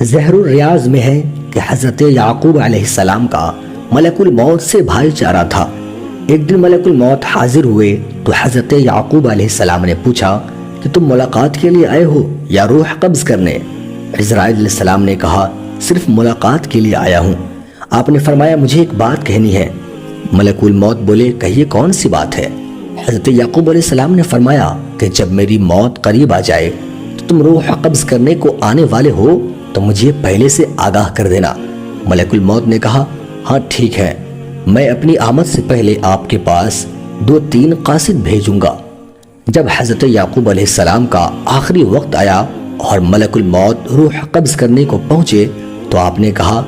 زہر الریاض میں ہے کہ حضرت یعقوب علیہ السلام کا ملک الموت سے بھائی چارہ تھا۔ ایک دن ملک الموت حاضر ہوئے تو حضرت یعقوب علیہ السلام نے پوچھا کہ تم ملاقات کے لیے آئے ہو یا روح قبض کرنے؟ عزرائیل علیہ السلام نے کہا صرف ملاقات کے لیے آیا ہوں۔ آپ نے فرمایا مجھے ایک بات کہنی ہے۔ ملک الموت بولے کہیے کون سی بات ہے؟ حضرت یعقوب علیہ السلام نے فرمایا کہ جب میری موت قریب آ جائے تو تم روح قبض کرنے کو آنے والے ہو تو مجھے پہلے سے آگاہ کر دینا۔ ملک الموت نے کہا ہاں ٹھیک ہے، میں اپنی آمد سے پہلے آپ کے پاس 2-3 قاصد بھیجوں گا۔ جب حضرت یعقوب علیہ السلام کا آخری وقت آیا اور ملک الموت روح قبض کرنے کو پہنچے تو آپ نے کہا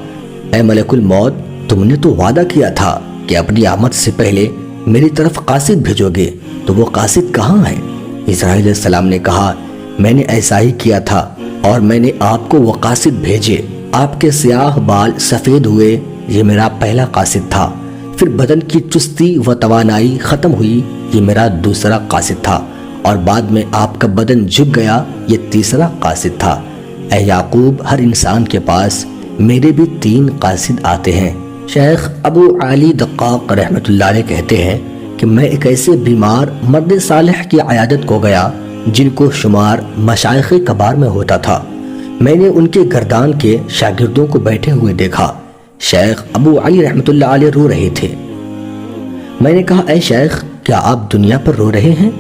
اے ملک الموت، تم نے تو وعدہ کیا تھا کہ اپنی آمد سے پہلے میری طرف قاصد بھیجو گے، تو وہ قاصد کہاں ہیں؟ اسرائیل علیہ السلام نے کہا میں نے ایسا ہی کیا تھا اور میں نے آپ کو وہ قاصد بھیجے۔ آپ کے سیاہ بال سفید ہوئے، یہ میرا پہلا قاصد تھا۔ پھر بدن کی چستی و توانائی ختم ہوئی، یہ میرا دوسرا قاصد تھا۔ اور بعد میں آپ کا بدن جھک گیا، یہ تیسرا قاصد تھا۔ اے یعقوب، ہر انسان کے پاس میرے بھی 3 قاصد آتے ہیں۔ شیخ ابو علی دقاق رحمۃ اللہ علیہ کہتے ہیں کہ میں ایک ایسے بیمار مرد صالح کی عیادت کو گیا جن کو شمار مشائخ کبار میں ہوتا تھا۔ میں نے ان کے گردان کے شاگردوں کو بیٹھے ہوئے دیکھا۔ شیخ ابو علی رحمۃ اللہ علیہ رو رہے تھے۔ میں نے کہا اے شیخ، کیا آپ دنیا پر رو رہے ہیں؟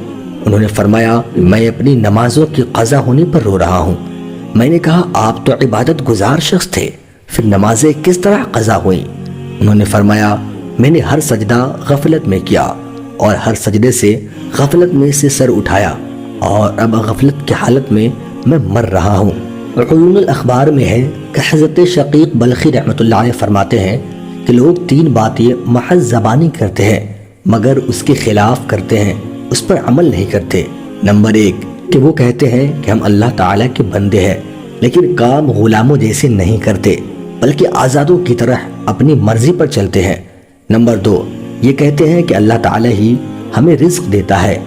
انہوں نے فرمایا میں اپنی نمازوں کی قضا ہونے پر رو رہا ہوں۔ میں نے کہا آپ تو عبادت گزار شخص تھے، پھر نمازیں کس طرح قضا ہوئیں؟ انہوں نے فرمایا میں نے ہر سجدہ غفلت میں کیا اور ہر سجدے سے غفلت میں سے سر اٹھایا، اور اب غفلت کی حالت میں میں مر رہا ہوں۔ عیون الاخبار میں ہے کہ حضرت شقیق بلخی رحمۃ اللہ علیہ فرماتے ہیں کہ لوگ 3 باتیں محض زبانی کرتے ہیں مگر اس کے خلاف کرتے ہیں، اس پر عمل نہیں کرتے۔ نمبر 1 کہ وہ کہتے ہیں کہ ہم اللہ تعالیٰ کے بندے ہیں لیکن کام غلاموں جیسے نہیں کرتے بلکہ آزادوں کی طرح اپنی مرضی پر چلتے ہیں۔ نمبر 2 یہ کہتے ہیں کہ اللہ تعالیٰ ہی ہمیں رزق دیتا ہے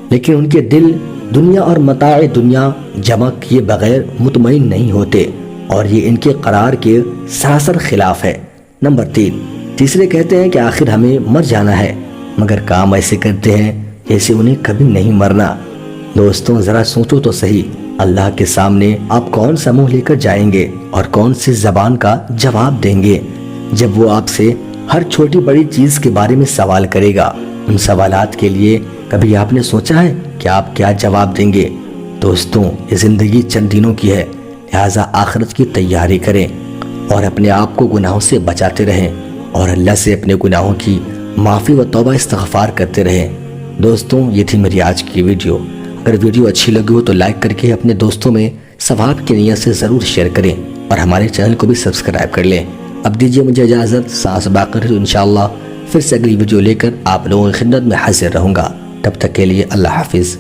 لیکن ان کے دل دنیا اور متاع دنیا جمع کیے بغیر مطمئن نہیں ہوتے، اور یہ ان کے قرار کے سراسر خلاف ہے۔ نمبر 3 تیسرے کہتے ہیں کہ آخر ہمیں مر جانا ہے مگر کام ایسے کرتے ہیں جیسے انہیں کبھی نہیں مرنا۔ دوستوں ذرا سوچو تو صحیح، اللہ کے سامنے آپ کون سا منہ لے کر جائیں گے اور کون سی زبان کا جواب دیں گے جب وہ آپ سے ہر چھوٹی بڑی چیز کے بارے میں سوال کرے گا؟ ان سوالات کے لیے کبھی آپ نے سوچا ہے کہ آپ کیا جواب دیں گے؟ دوستوں یہ زندگی چند دنوں کی ہے، لہٰذا آخرت کی تیاری کریں اور اپنے آپ کو گناہوں سے بچاتے رہیں اور اللہ سے اپنے گناہوں کی معافی و توبہ استغفار کرتے رہیں۔ دوستوں یہ تھی میری آج کی ویڈیو۔ اگر ویڈیو اچھی لگی ہو تو لائک کر کے اپنے دوستوں میں ثواب کی نیت سے ضرور شیئر کریں اور ہمارے چینل کو بھی سبسکرائب کر لیں۔ اب دیجیے مجھے اجازت، سانس باقی رہے تو انشاءاللہ پھر سے اگلی ویڈیو لے کر آپ لوگوں کی خدمت میں حاضر رہوں گا۔ تب تک کے لیے اللہ حافظ۔